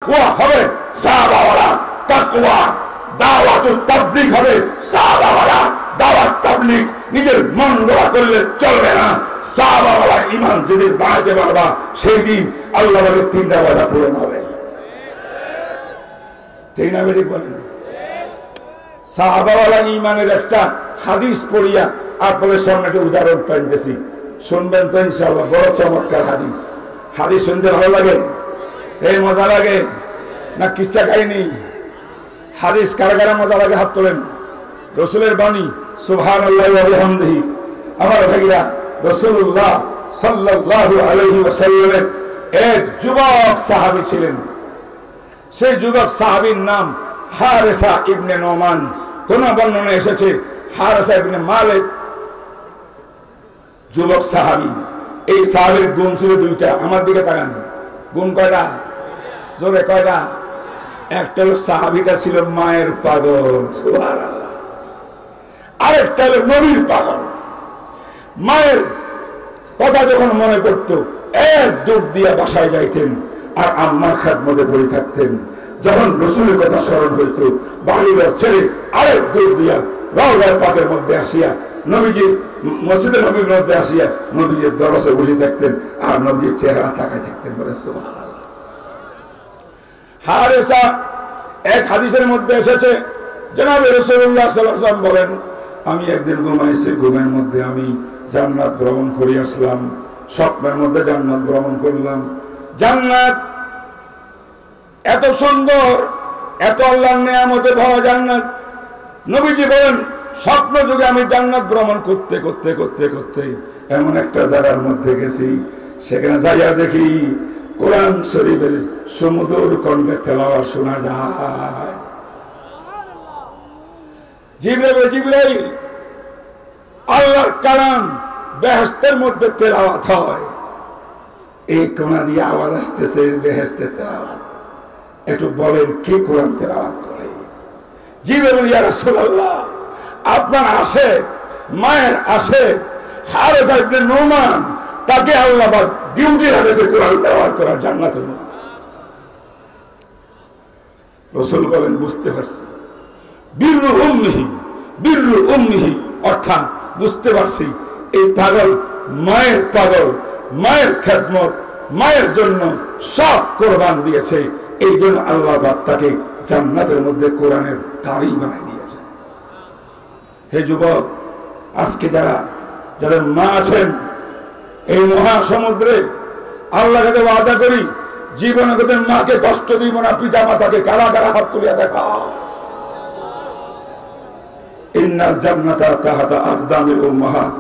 তাকওয়া হবে সাহাবাওয়ালা তাকওয়া, দাওয়াতুল তাবলীগ হবে সাহাবাওয়ালা দাওয়াত তাবলীগ। নিজের মন গড়া করলে চলবে না। সাহাবাওয়ালা ঈমান যেদিন বানাতে পারবা সেই দিন আল্লাহ বলে 3টা ওয়াদা পূরণ হবে। ঠিক না বেঠিক বলেন? সাহাবাওয়ালা ঈমানের একটা হাদিস পড়িয়া আপনাদের সামনে একটা উদাহরণ টানতেছি, শুনবেন তো ইনশাআল্লাহ। বড় চমৎকার হাদিস। হাদিস শুনতে ভালো লাগে? এই মজা লাগে না কিচ্ছা কাহিনী? হাদিস কারা কারা মজা লাগে হাত তোলেন। রসুলের বাণী সুবহানাল্লাহি ওয়া বিহামদিহি। আমার ভাইরা, রাসূলুল্লাহ সাল্লাল্লাহু আলাইহি ওয়াসাল্লামের এক যুবক সাহাবী ছিলেন। সেই যুবক সাহাবীর নাম হারেসা ইবনে নোমান। কোন বর্ণনা এসেছে হারেসা ইবনে মালিক। যুবক সাহাবী। এই সাহাবীর গুণ ছিল 2টা। আমার দিকে তাকান। গুণ কয়টা? জোরে কয়টা? একটা হলো সাহাবীটা ছিল মায়ের পাগল, সুবহানাল্লাহ। আরেকটা হলো নবীর পাগল। মায়ের কথা যখন মনে পড়তো এক দৌড় দিয়া বাসায় যাইতেন আর আম্মার খেদমতে পড়ে থাকতেন। যখন রসুলের কথা স্মরণ হইতো বাড়ির ছেড়ে আরেক দৌড় দিয়া রওজা পাকের মধ্যে আসিয়া নবীজির মসজিদে নবীর মধ্যে আসিয়া নবীজির দরজে বসে থাকতেন আর নবীজির চেহারা তাকায় থাকতেন। বলে সুবহানাল্লাহ। হারেসা এক হাদিসের মধ্যে এসেছে জনাবে রাসূলুল্লাহ সাল্লাল্লাহু আলাইহি ওয়াসাল্লাম বলেন, আমি একদিন ঘুমাইছি, ঘুমের মধ্যে আমি জান্নাত ভ্রমণ করে আসলাম। স্বপ্নের মধ্যে জান্নাত ভ্রমণ করলাম। জান্নাত এত সুন্দর, এত আল্লাহর নিয়ামতে ভরা জান্নাত। নবীজি বলেন স্বপ্ন যুগে আমি জান্নাত ভ্রমণ করতে করতে করতে করতে এমন একটা জায়গার মধ্যে গেছি, সেখানে যাইয়া দেখি কোরআন শরীফের সুমধুর কণ্ঠে তেলাওয়াত শোনা যায়। জিবরাইল আল্লাহর কালাম বেহেশতের মধ্যে তেলাওয়াত হয়। এই কোনা দিয়ে আওয়াজ আসতেছে বেহেশতের তেলাওয়াত। একটু বলেন কে কোরআন তেলাওয়াত করে? জিবরাইল, ইয়া রাসূলুল্লাহ, আপনার আশেক, মায়ের আশেক হারেসা ইবনে নোমান, তাকে আল্লাহ ডিউটি রেখেছে কোরআন তেলাওয়াত করার জান্নাতের মধ্যে। রাসূল বলেন বুঝতে পারছি। বিররু উম্মিহি, অর্থাৎ বুঝতে পারছি এই পাগল মায়ের পাগল, মায়ের খেদমত, মায়ের জন্য সব কোরবান দিয়েছে। এই জন্য আল্লাহ তাকে জান্নাতের মধ্যে কোরআনের কারি বানাই দিয়েছে। হে যুবক, আজকে যাদের মা আছেন এই মহাসমুদ্রে, আল্লাহ কাছে ওয়াদা করি জীবনে তোদের মাকে কষ্ট দিব না, পিতা মাতাকে। কারা কারা হাত তুলিয়া দেখাও। ইন্নাল জান্নাতা তাহাতা আকদামিল উম্মাহাত।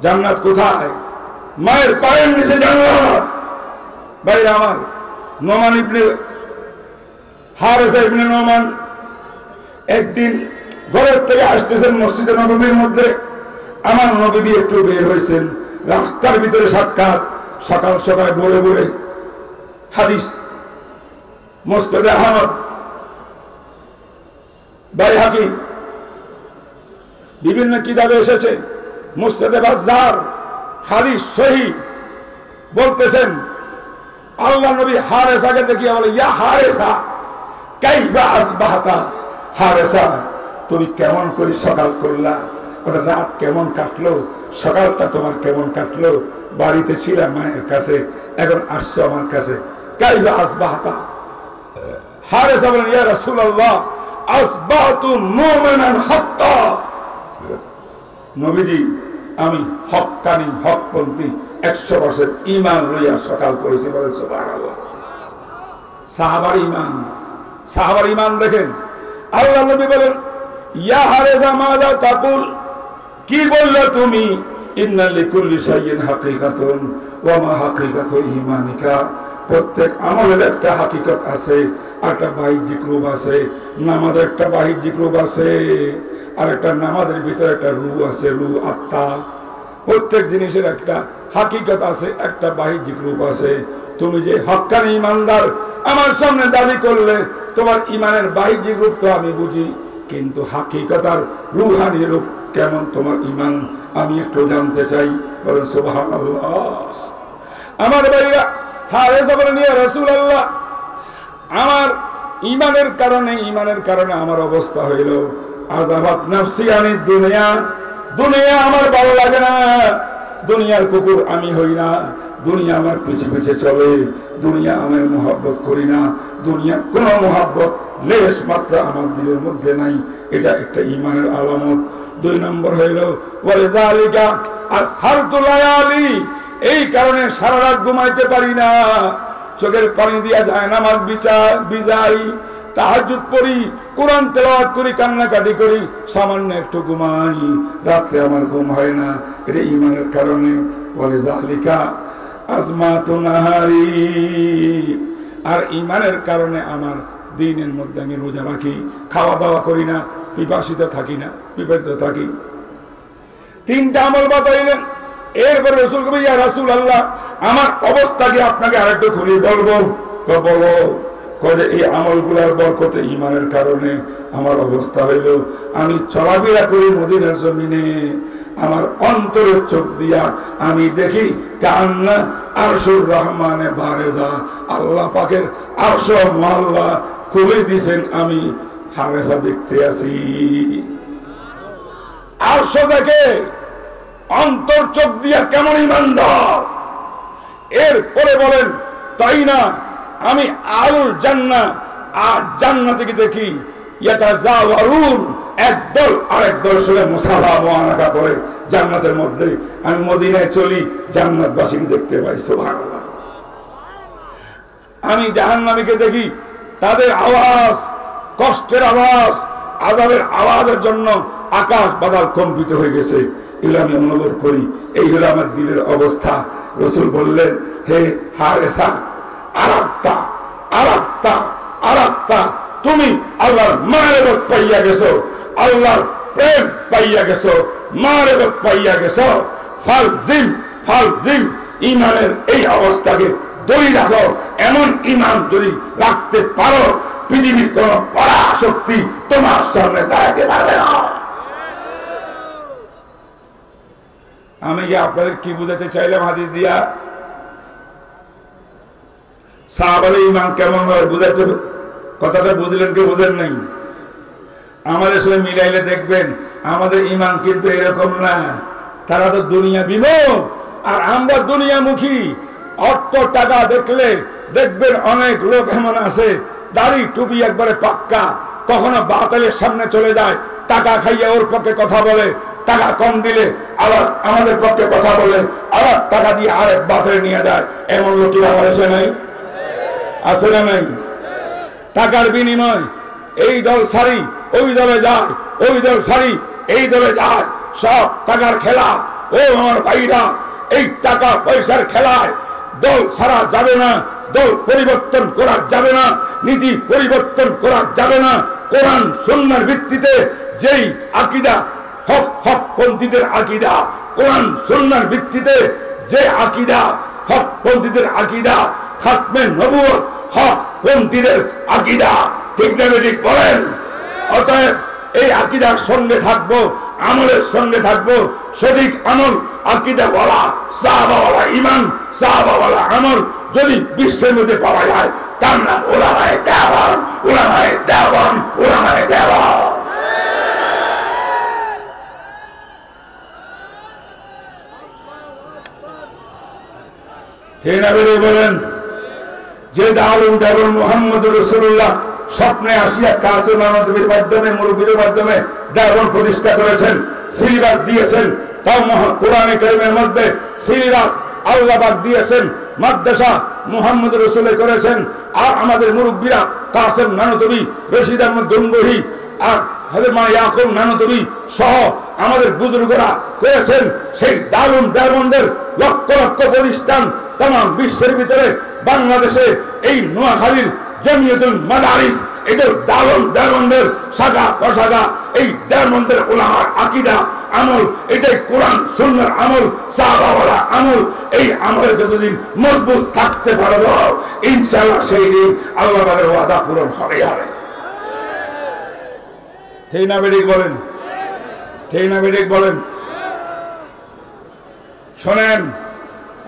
জান্নাত কোথায়? মায়ের পায়ের নিচে জান্নাত। ভাইরা আমার, নোমান ইবনে হারেসা ইবনে নোমান একদিন ঘরের থেকে আসতেছেন মসজিদে নববীর মধ্যে। আমার নবী একটু বের হয়েছেন, রাস্তার ভিতরে সাক্ষাৎ। সকাল সকাল ভোরে ভোরে হাদিস মুসনাদে আহমদ, বাইহাকি, বিভিন্ন কিতাবে এসেছে। মুসনাদে বাজ্জার হাদিস সহিহ। বলতেছেন আল্লাহ নবী হারেসাকে দেখিয়ে বলে, ইয়া হারেসা কাইফা আসবাহতা। হারেসা, তুমি কেমন করে সকাল করলা? রাত কেমন কাটলো? সকালটা তোমার কেমন কাটলো? বাড়িতে ছিলাম মায়ের কাছে, এখন আসছো আমার কাছে। কাইফা আসবাহতা। হারেসা বলেন, ইয়া রাসূলুল্লাহ আসবাহতু মুমিনান হাক্কা। নবীজি, আমি হক্কানি, হকপন্থী 100% ঈমান লইয়া সকাল করেছি। বলে সুবহানাল্লাহ। সাহাবার ঈমান দেখেন। আল্লাহ নবী বলেন, ইয়া হারেসা মাযা তাকুল, কি বললে তুমি? ইন্না লিকুল্লি শাইইন হাকিকাতুন ওয়া মা হাকিকাতু ঈমানিকা। প্রত্যেক আমলের একটা হাকিকত আছে, একটা বাহ্যিক রূপ আছে। নামাজের একটা বাহ্যিক রূপ আছে, আর একটা নামাজের ভিতরে একটা রূহ আছে, রূহ আত্মা। প্রত্যেক জিনিসের একটা হাকিকত আছে, একটা বাহ্যিক রূপ আছে। তুমি যে হক্কানি ঈমানদার আমার সামনে দাবি করলে, তোমার ঈমানের বাহ্যিক রূপ তো আমি বুঝি, কিন্তু হাকিকত আর রূহানি রূপ কেমন তোমার ঈমান আমি একটু জানতে চাই। বলেন সুবহানাল্লাহ। আমার ভাইরা, হারেসা বলেন, ইয়া রাসূলুল্লাহ আমার ইমানের কারণে আমার অবস্থা হইল আযাবাত নাফসি আনি দুনিয়া। দুনিয়া আমার ভালো লাগে না, দুনিয়ার কুকুর আমি হই না, দুনিয়া আমার পিছে পিছে চলে, দুনিয়া আমার মোহাব্বত করি না, দুনিয়ার কোনো মোহাব্বত লেশ মাত্রা আমার দিলের মধ্যে নাই। এটা একটা ইমানের আলামত। 2 নম্বর হইল ওয়ালিযালিকা আসহারতু লায়ালি, এই কারণে সারা রাত ঘুমাইতে পারি না, চোখের পানি দিয়া যায় নামাজ বিজাই, তাহাজ্জুদ পড়ি, কোরআন তেলাওয়াত করি, কান্নাকাটি করি, সামান্য একটু ঘুমাই, রাত্রে আমার ঘুম হয় না। এটা ইমানের কারণে। ওয়ালিযালিকা আজমাতু নাহারি, আর ইমানের কারণে আমার দিনের মধ্যে আমি রোজা রাখি, খাওয়া দাওয়া করি না, পিপাসিত থাকি না, পিপাসিত থাকি। 3টা আমল বাতাইলেন। এরপর রাসূল কবি ইয়া রাসূলুল্লাহ, আমার অবস্থাকে আপনাকে আরেকটু খুলে বলবো। বলো। কয়ে এই আমলগুলোর বরকতে ইমানের কারণে আমার অবস্থা হইল, আমি চলাফেরা করি মদিনার জমিনে, আমার অন্তরের চোখ দিয়া আমি দেখি কান্না আরশুর রহমানে বারেজা, আল্লাহ পাকের আরশ মহল্লা খুলে দিয়েছেন, আমি হারেসা দেখতে আছি। আরশ দেখে অন্তর চোখ দিয়া কেমন ইমানদার। এরপরে বলেন তাই না, আমি আলুল জান্নাহ আর জান্নাতে দেখি ইয়াতাজাওয়ারুন, একদল আরেক দল সঙ্গে মুসাফা মুআনাকা করে জান্নাতের মধ্যে। আমি মদিনায় চলি, জান্নাতবাসীকে দেখতে পাই। সুবহানাল্লাহ। আমি জাহান্নামীকে দেখি, তাদের আওয়াজ, কষ্টের আওয়াজ, আযাবের আওয়াজের জন্য আকাশ বাতাস কম্পিত হয়ে গেছে, এগুলো আমি অনুভব করি। এই হলো আমার দিলের অবস্থা। রাসূল বললেন, হে হারেসা, আরাফতা আরাফতা আরাফতা, তুমি আল্লাহর মারেফত পাইয়া গেছো, আল্লাহর প্রেম পাইয়া গেছো, মারেফত পাইয়া গেছো। ফালজিম ফালজিম, ইমানের এই অবস্থাকে ধরে রাখো। এমন ইমান যদি রাখতে পারো, পৃথিবীর কোন পরাশক্তি তোমার সামনে দাঁড়াতে পারবে না। আমি কি আপনাদের কি বুঝাতে চাইলাম হাদিস দিয়া? সাহাবাদের ইমান কেমন হয় বুঝাতে, কথাটা বুঝলেন কি বুঝেন নাই? আমাদের সঙ্গে মিলাইলে দেখবেন আমাদের ইমান কিন্তু এরকম না। তারা তো দুনিয়া বিমুখ, আর আমরা দুনিয়ামুখী। অর্থ টাকা দেখলে দেখবেন অনেক লোক এমন আছে, দাড়ি টুপি একবারে পাক্কা, কখনো বাতালের সামনে চলে যায়, টাকা খাইয়া ওর পক্ষে কথা বলে, টাকা কম দিলে আবার আমাদের পক্ষে কথা বলে, আবার টাকা দিয়ে আরেক বাতালে নিয়ে যায়। এমন লোকই আমার এসে নাই, আছে না নাই? টাকার বিনিময় এই দল সারি ওই দলে যায়, ওই দল সারি এই দলে যায়, সব টাকার খেলা। ও আমার ভাইরা, এই টাকা পয়সার খেলায় দল ছাড়া যাবে না, দল পরিবর্তন করা যাবে না, নীতি পরিবর্তন করা যাবে না। কোরআন সুন্নাহর ভিত্তিতে যেই আকীদা হক হকপন্থীদের আকীদা, কোরআন সুন্নাহর ভিত্তিতে যে আকীদা হকপন্থীদের আকীদা, খাতমে নবুয়ত হকপন্থীদের আকীদা, ঠিক না ঠিক বলেন? অতএব এই আকীদার সঙ্গে থাকবো, আমলের সঙ্গে থাকবো। সঠিক আমল, আকীদা ওয়ালা, সাহাবা ওয়ালা ঈমান, সাহাবা ওয়ালা আমল যদি বিশ্বের মধ্যে পাওয়া যায়, তার নাম উলামায়ে দেওয়ান, উলামায়ে দেওয়ান, উলামায়ে দেওয়ান। ঠিক না বলেন? যে দারুন দারুন মুহাম্মদুর রাসূলুল্লাহ স্বপ্নে আসিয়া কাসেম নবীর মাধ্যমে, মুরব্বীর মাধ্যমে দারুন প্রতিষ্ঠা করেছেন, সিলেবাস দিয়েছেন। তাও কোরআনে কারীমের মধ্যে সিলেবাস আল্লাহ পাক দিয়েছেন, মাদ্রাসা মুহাম্মদুর রাসূল করেছেন। আর আমাদের মুরব্বীরা কাসেম নানতবী, রশিদ আহমদ গঙ্গোহী আর হযরত মা ইয়াকুব নানতবী সহ আমাদের বুজুর্গরা করেছেন। সেই দারুন দারুনদের লক্ষ লক্ষ প্রতিষ্ঠান তাম বিশ্বের ভিতরে, বাংলাদেশে এই নোয়াখালীর জমিয়তুল মাদারিস, এদের দারুন দারুনদের শাখা প্রশাখা, এই দারুনদের উলামার আকীদা আমল, এটাই কোরআন সুন্নাহর আমল, সাহাবা ওয়ালা আমল। এই আমলে যতদিন মজবুত থাকতে পারবো, ইনশাআল্লাহ সেই দিন আল্লাহ পাকের ওয়াদা পূরণ হবেই হবে। ঠিক না বেঠিক বলেন? ঠিক না বেঠিক বলেন? শোনেন,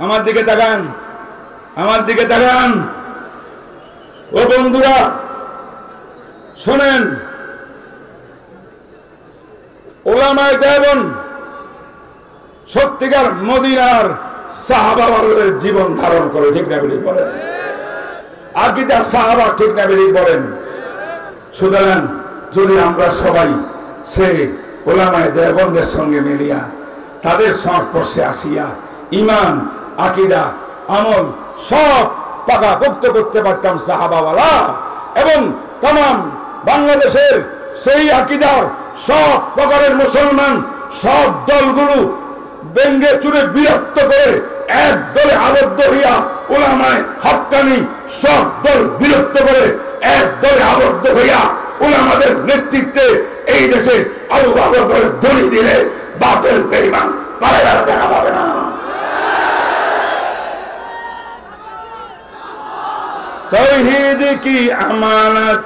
আমার দিকে তাকান, আমার দিকে তাকান। ও বন্ধুরা শোনেন, ওলামায়ে দেওবন্দ সত্যিকার মদিনার সাহাবাদের জীবন ধারণ করে, ঠিক না বেরিয়ে বলেন? আকীদা সাহাবা, ঠিক না বেরিয়ে বলেন? সুতরাং যদি আমরা সবাই সে ওলামায়ে দেওবন্দের সঙ্গে মিলিয়া তাদের সংস্পর্শে আসিয়া ঈমান, আকীদা, আমল সব পাকাপোক্ত করতে পারতাম সাহাবাওয়ালা, এবং তাম বাংলাদেশের সেই আকীদার সব প্রকারের মুসলমান সব দলগুলো ব্যঙ্গে চুরে বিরক্ত করে এক দলে আবদ্ধ হইয়া উলামায়ে হক্কানি সব দল বিরক্ত করে এক দলে আবদ্ধ হইয়া উলামাদের নেতৃত্বে এই দেশে আল্লাহু আকবার ধ্বনি দিলে বাতিল বেঈমান পালাইবার দেখা পাবে না। तौहीद की अमानत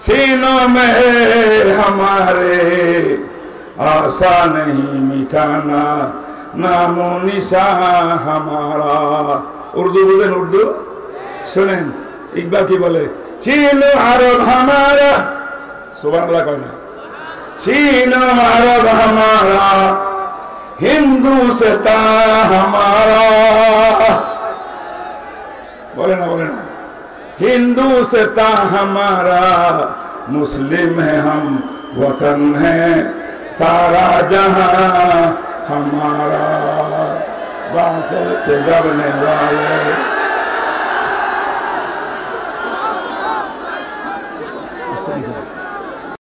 सीनों में है हमारे, आशा नहीं मिटाना नामो निशान हमारा। उर्दू बोलें, उर्दू सुनें, इकबाल की बोले चीन अरब हमारा, सुभान अल्लाह कहना, चीन अरब हमारा, हिंदुस्तान हमारा। बोले ना, बोले ना, हिंदुस्तान हमारा, मुस्लिम है हम, वतन है सारा जहां हमारा, बातों से डरने वाले